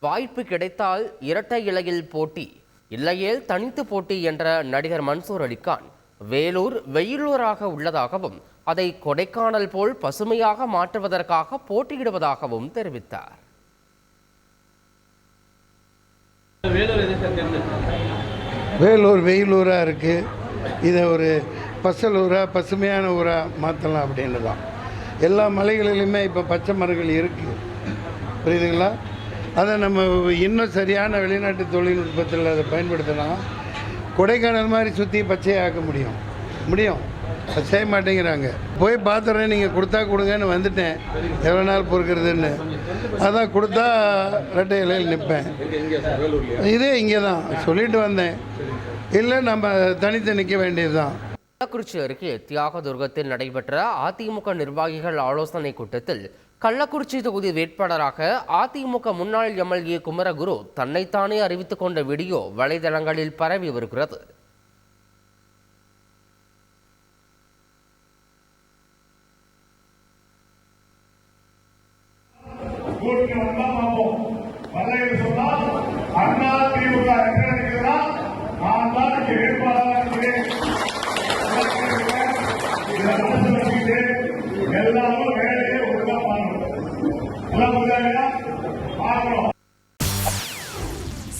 வாய்ப்பு கிடைத்தால் இரட்டை இலையில் போட்டி, இல்லையேல் தனித்து போட்டி என்ற நடிகர் மன்சூர் அலிகான் வேலூர் வெயிலூராக உள்ளதாகவும் அதை கொடைக்கானல் போல் பசுமையாக மாற்றுவதற்காக போட்டியிடுவதாகவும் தெரிவித்தார். வேலூர் வெயிலூராக இருக்குது, இதை ஒரு பசலூராக பசுமையான ஊராக மாற்றலாம் அப்படின்னு தான். எல்லா மலைகளிலுமே இப்போ பச்சை மரங்கள் இருக்குது, புரியுதுங்களா? அதை நம்ம இன்னும் சரியான வெளிநாட்டு தொழில்நுட்பத்தில் அதை பயன்படுத்தினா கொடைக்கானல் மாதிரி சுற்றி பச்சையாக்க முடியும். அது செய்ய மாட்டேங்கிறாங்க. போய் பார்த்துறேன், நீங்கள் கொடுத்தா கொடுங்கன்னு வந்துட்டேன், எவ்வளோ நாள் பொறுக்கிறதுன்னு. அதான் கொடுத்தா ரெட்டை இலையில் நிற்பேன். இதே இங்கே தான் சொல்லிட்டு வந்தேன், இல்லை நம்ம தனித்து நிற்க வேண்டியது தான். கள்ளக்குறிச்சி அருகே தியாகதுர்கத்தில் நடைபெற்ற அதிமுக நிர்வாகிகள் ஆலோசனை கூட்டத்தில் கள்ளக்குறிச்சி தொகுதி வேட்பாளராக அதிமுக முன்னாள் எம்எல்ஏ குமரகுரு தன்னைத்தானே அறிவித்துக் கொண்ட வீடியோ வலைதளங்களில் பரவி வருகிறது.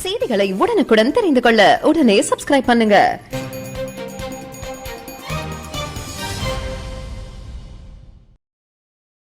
செய்திகளை உடனுக்குடன் தெரிந்து கொள்ள உடனே சப்ஸ்கிரைப் பண்ணுங்க.